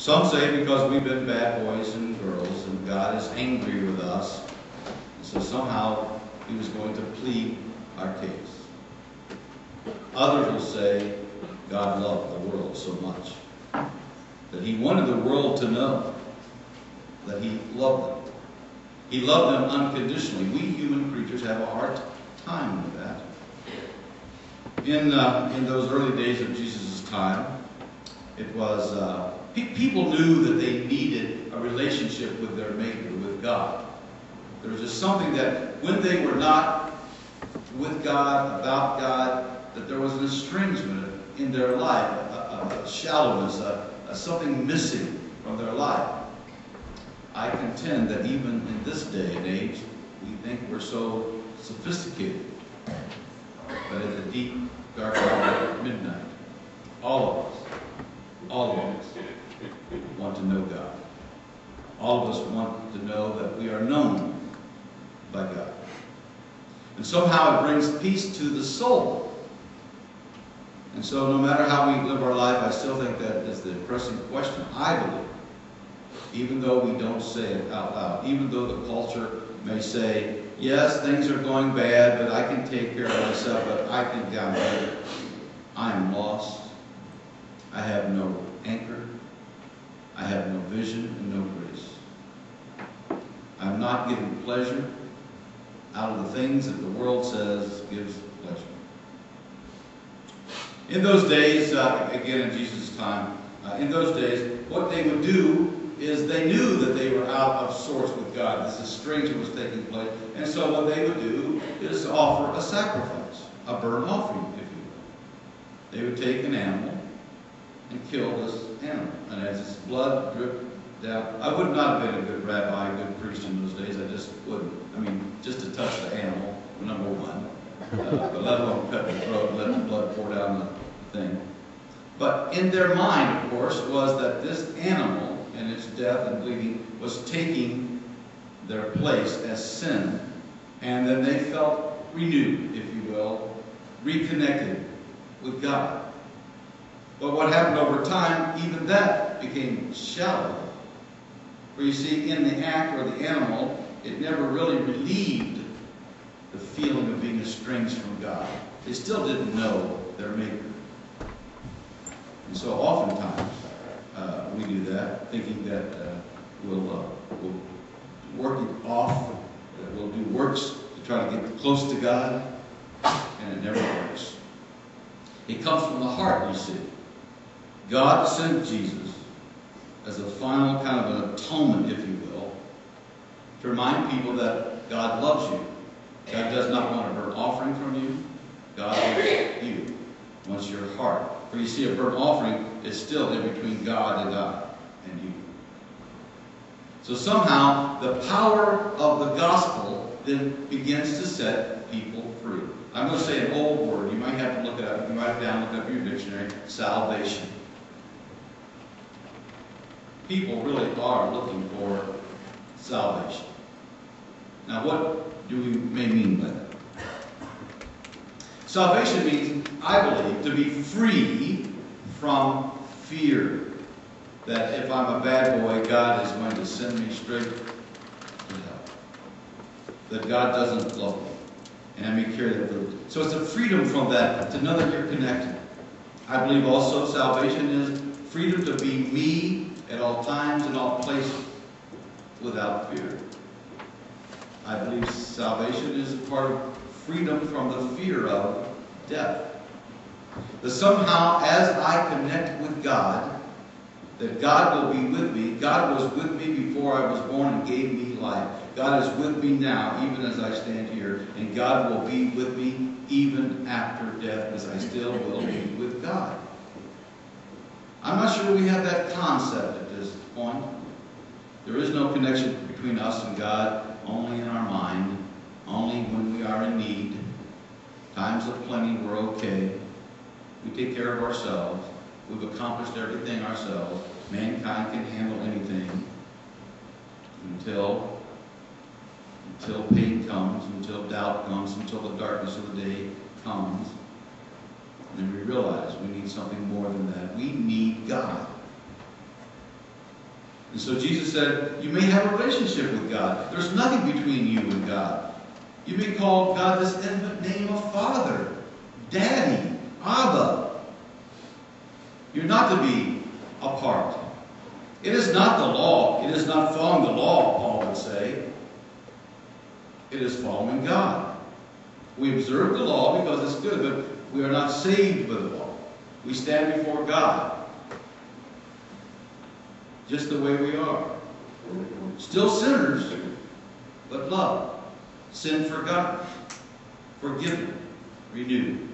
Some say because we've been bad boys and girls and God is angry with us, and so somehow he was going to plead our case. Others will say God loved the world so much that he wanted the world to know that he loved them. He loved them unconditionally. We human creatures have a hard time with that. In those early days of Jesus' time, it was people knew that they needed a relationship with their Maker, with God. There was just something that when they were not with God, about God, that there was an estrangement in their life, a shallowness, something missing from their life. I contend that even in this day and age, we think we're so sophisticated. But at the deep, dark hour of midnight, all of us want to know God. All of us want to know that we are known by God. And somehow it brings peace to the soul. And so no matter how we live our life, I still think that is the pressing question. I believe, even though we don't say it out loud, even though the culture may say, yes, things are going bad, but I can take care of myself, but I think I'm better. I am lost. I have no anchor. I have no vision and no grace. I'm not getting pleasure out of the things that the world says gives pleasure. In those days, again in Jesus' time, in those days, what they would do is they knew that they were out of sorts with God. This estrangement was taking place. And so what they would do is offer a sacrifice, a burnt offering, if you will. They would take an animal and kill this animal. And as its blood dripped down, I would not have been a good rabbi, a good priest in those days. I just wouldn't. I mean, just to touch the animal, number one. But let alone cut the throat and let the blood pour down the thing. But in their mind, of course, was that this animal and its death and bleeding was taking their place as sin. And then they felt renewed, if you will, reconnected with God. But what happened over time, even that became shallow. For you see, in the act or the animal, it never really relieved the feeling of being estranged from God. They still didn't know their Maker. And so oftentimes, we do that, thinking that we'll work it off, that we'll do works to try to get close to God, and it never works. It comes from the heart, you see. God sent Jesus as a final kind of an atonement, if you will, to remind people that God loves you. God does not want a burnt offering from you. God wants you, wants your heart. For you see, a burnt offering is still in between God and you. So somehow, the power of the gospel then begins to set people free. I'm going to say an old word. You might have to look it up. You can write it down, look up in your dictionary. Salvation. People really are looking for salvation. Now, what do we may mean by that? Salvation means, I believe, to be free from fear. That if I'm a bad boy, God is going to send me straight to hell. That God doesn't love me. And I may carry that burden. So it's a freedom from that, to know that you're connected. I believe also salvation is freedom to be me at all times and all places without fear. I believe salvation is a part of freedom from the fear of death. That somehow, as I connect with God, that God will be with me. God was with me before I was born and gave me life. God is with me now, even as I stand here. And God will be with me even after death, as I still will be with God. I'm not sure we have that concept at this point. There is no connection between us and God, only in our mind, only when we are in need. Times of plenty, we're okay. We take care of ourselves. We've accomplished everything ourselves. Mankind can handle anything until pain comes, until doubt comes, until the darkness of the day comes. And then we realize we need something more than that. We need God. And so Jesus said, you may have a relationship with God. There's nothing between you and God. You may call God this infant name of Father, Daddy, Abba. You're not to be apart. It is not the law. It is not following the law, Paul would say. It is following God. We observe the law because it's good, but we are not saved by the law. We stand before God just the way we are. Still sinners, but loved. Sin forgotten, forgiven, renewed.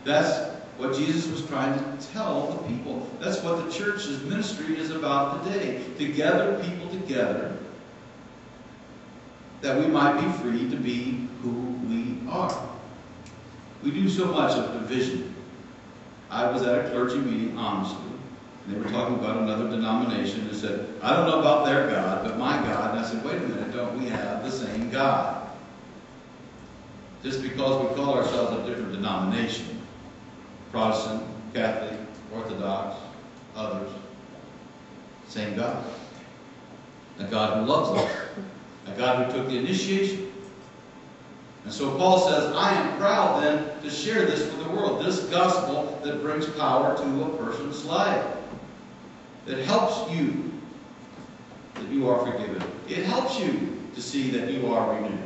That's what Jesus was trying to tell the people. That's what the church's ministry is about today. To gather people together that we might be free to be who we are. We do so much of division. I was at a clergy meeting, honestly, and they were talking about another denomination and said, I don't know about their God, but my God. And I said, wait a minute, don't we have the same God? Just because we call ourselves a different denomination, Protestant, Catholic, Orthodox, others, same God. A God who loves us. A God who took the initiation. And so Paul says, I am proud then to share this with the world. This gospel that brings power to a person's life. That helps you that you are forgiven. It helps you to see that you are renewed.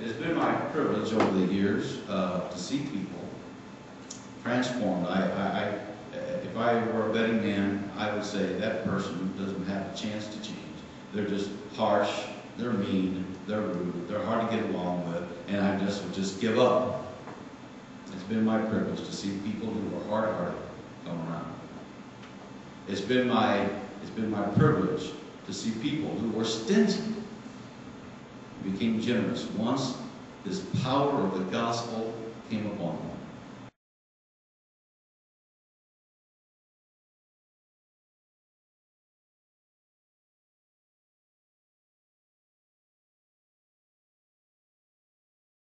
It has been my privilege over the years to see people transformed. If I were a betting man, I would say that person doesn't have a chance to change. They're just harsh, they're mean, they're rude, they're hard to get along with, and I just would just give up. It's been my privilege to see people who are hard-hearted come around. It's been my privilege to see people who were stingy became generous once this power of the gospel came upon them.